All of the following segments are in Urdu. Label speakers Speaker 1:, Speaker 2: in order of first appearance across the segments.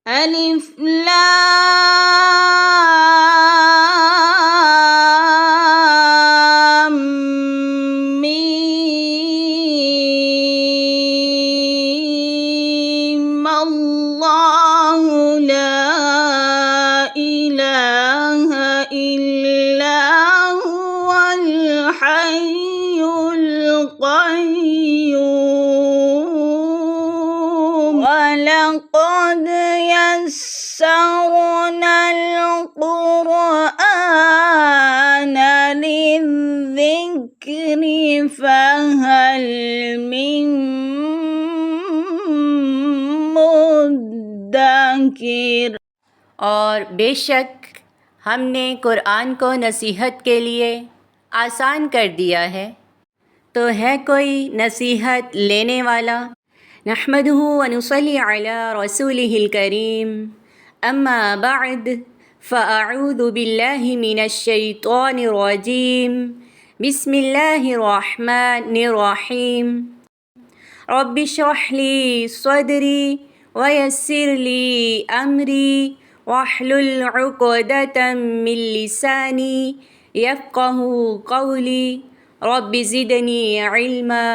Speaker 1: الف لام میم اللہ لا الہ الا هو الحی القیوم وَلَقَدْ يَسَّرْنَا الْقُرْآنَ لِلذِّكْرِ فَهَلْ مِن مُّدَّكِرٍ۔
Speaker 2: اور بے شک ہم نے قرآن کو نصیحت کے لیے آسان کر دیا ہے، تو ہے کوئی نصیحت لینے والا؟ نحمدہ ونصلی علی رسولہ الکریم، اما بعد فاعوذ باللہ من الشیطان الرجیم، بسم اللہ الرحمن الرحیم۔ رب اشرح لی صدری ویسر لی امری واحلل عقدۃ من لسانی یفقہوا قولی، رب زدنی علما،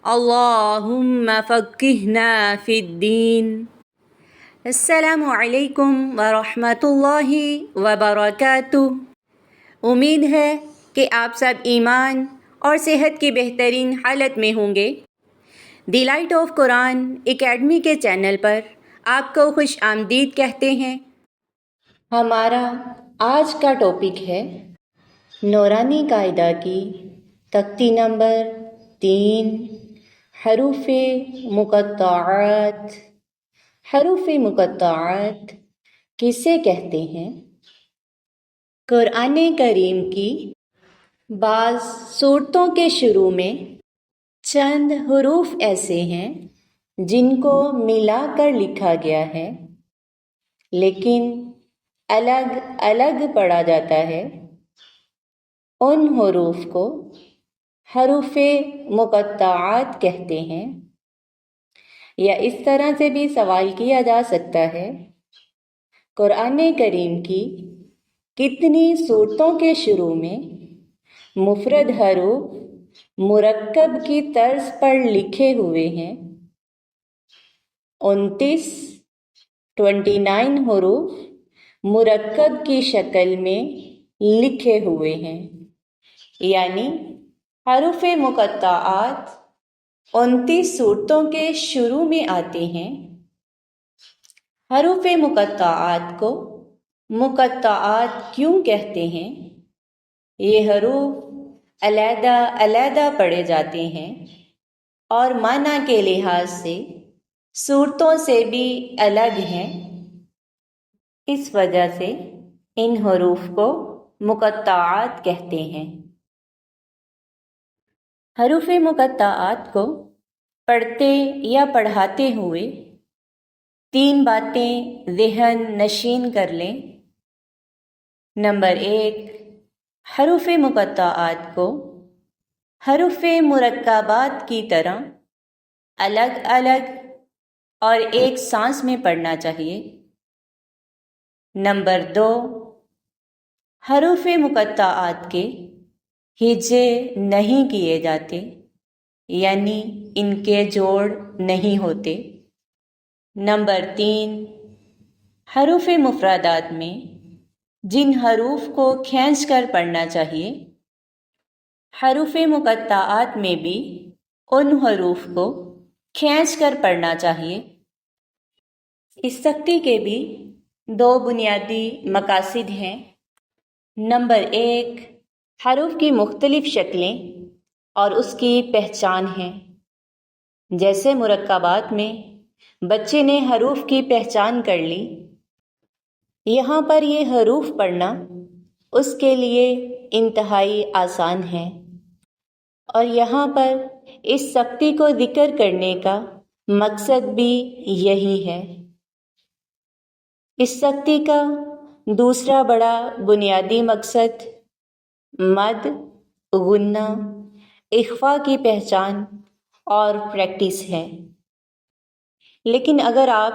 Speaker 2: اللہم فقہنا فی الدین۔ السلام علیکم ورحمۃ اللہ وبرکاتہ۔ امید ہے کہ آپ سب ایمان اور صحت کی بہترین حالت میں ہوں گے۔ The light of Quran academy کے چینل پر آپ کو خوش آمدید کہتے ہیں۔ ہمارا آج کا ٹاپک ہے نورانی قاعدہ کی تختی نمبر 3، حروف مقطعات۔ حروف مقطعات کسے کہتے ہیں؟ قرآن کریم کی بعض سورتوں کے شروع میں چند حروف ایسے ہیں جن کو ملا کر لکھا گیا ہے لیکن الگ الگ پڑھا جاتا ہے۔ ان حروف کو حروف مقطعات کہتے ہیں۔ یا اس طرح سے بھی سوال کیا جا سکتا ہے، قرآن کریم کی کتنی سورتوں کے شروع میں مفرد حروف مرکب کی طرز پر لکھے ہوئے ہیں؟ 29 حروف مرکب کی شکل میں لکھے ہوئے ہیں، یعنی حروف مقطعات 29 صورتوں کے شروع میں آتے ہیں۔ حروف مقطعات کو مقطعات کیوں کہتے ہیں؟ یہ حروف علیحدہ علیحدہ پڑھے جاتے ہیں اور معنی کے لحاظ سے صورتوں سے بھی الگ ہیں، اس وجہ سے ان حروف کو مقطعات کہتے ہیں۔ حروف مقطعات کو پڑھتے یا پڑھاتے ہوئے 3 باتیں ذہن نشین کر لیں۔ نمبر 1، حروف مقطعات کو حروف مرکبات کی طرح الگ الگ اور ایک سانس میں پڑھنا چاہیے۔ نمبر 2، حروف مقطعات کے ہجے نہیں کیے جاتے، یعنی ان کے جوڑ نہیں ہوتے۔ نمبر 3، حروف مفردات میں جن حروف کو کھینچ کر پڑھنا چاہیے، حروف مقطعات میں بھی ان حروف کو کھینچ کر پڑھنا چاہیے۔ اس تختی کے بھی 2 بنیادی مقاصد ہیں۔ نمبر 1، حروف کی مختلف شکلیں اور اس کی پہچان ہے۔ جیسے مرکبات میں بچے نے حروف کی پہچان کر لی، یہاں پر یہ حروف پڑھنا اس کے لیے انتہائی آسان ہے، اور یہاں پر اس سختی کو ذکر کرنے کا مقصد بھی یہی ہے۔ اس سختی کا دوسرا بڑا بنیادی مقصد مد، غنہ، اخفا کی پہچان اور پریکٹس ہے۔ لیکن اگر آپ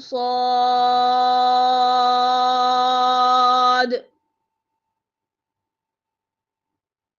Speaker 1: صاد।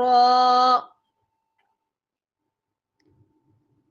Speaker 1: را।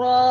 Speaker 1: را।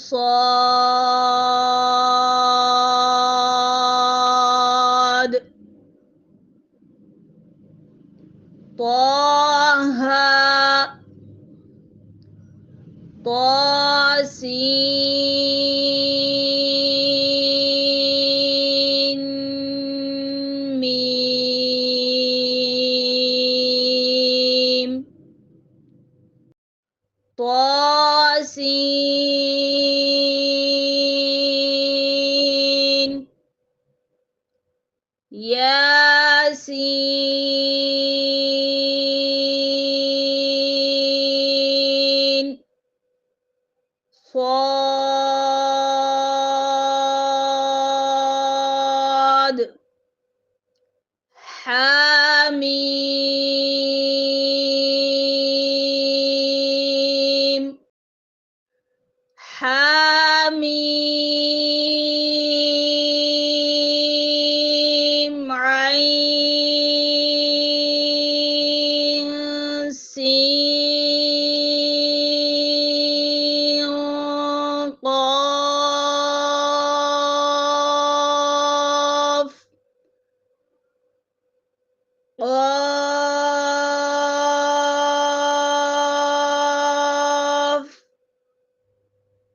Speaker 1: صاد। طه طاسين ميم طاسين ياسين صاد حميم حميم عين سين قاف قاف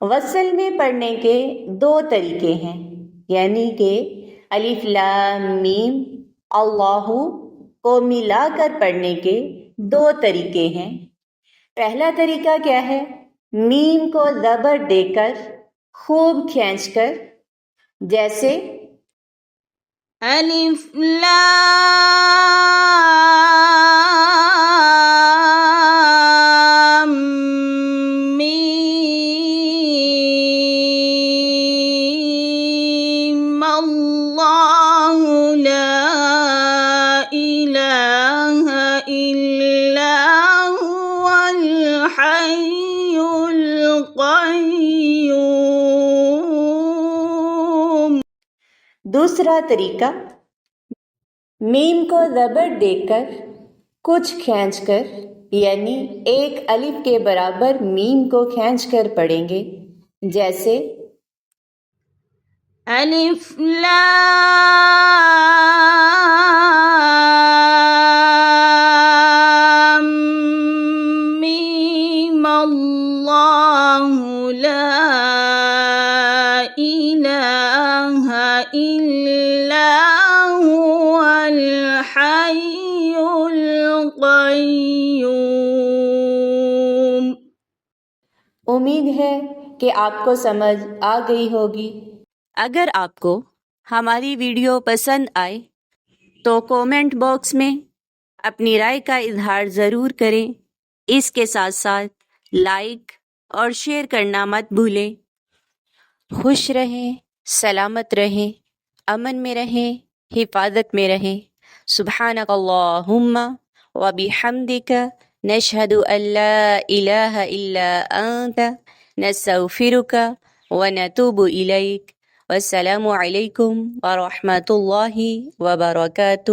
Speaker 2: وصل میں پڑھنے کے 2 طریقے ہیں، یعنی کہ الف لام میم اللہ کو ملا کر پڑھنے کے 2 طریقے ہیں۔ پہلا طریقہ کیا ہے؟ میم کو زبر دے کر خوب کھینچ کر، جیسے
Speaker 1: الف لام میم اللہ لا الہ الا هو الحی القیوم۔
Speaker 2: دوسرا طریقہ میم کو زبر دے کر کچھ کھینچ کر، یعنی 1 الف کے برابر میم کو کھینچ کر پڑھیں گے، جیسے
Speaker 1: الف لام میم اللہ لا الہ الا هو الحی القیوم۔
Speaker 2: امید ہے کہ آپ کو سمجھ آ گئی ہوگی۔ اگر آپ کو ہماری ویڈیو پسند آئے تو کومنٹ باکس میں اپنی رائے کا اظہار ضرور کریں۔ اس کے ساتھ ساتھ لائک اور شیئر کرنا مت بھولیں۔ خوش رہیں، سلامت رہیں، امن میں رہیں، حفاظت میں رہیں۔ سبحانک اللہم وبحمدک نشہد ان لا الہ الا انت نستغفرک ونتوب الیک۔ والسلام علیکم ورحمۃ اللہ وبرکاتہ۔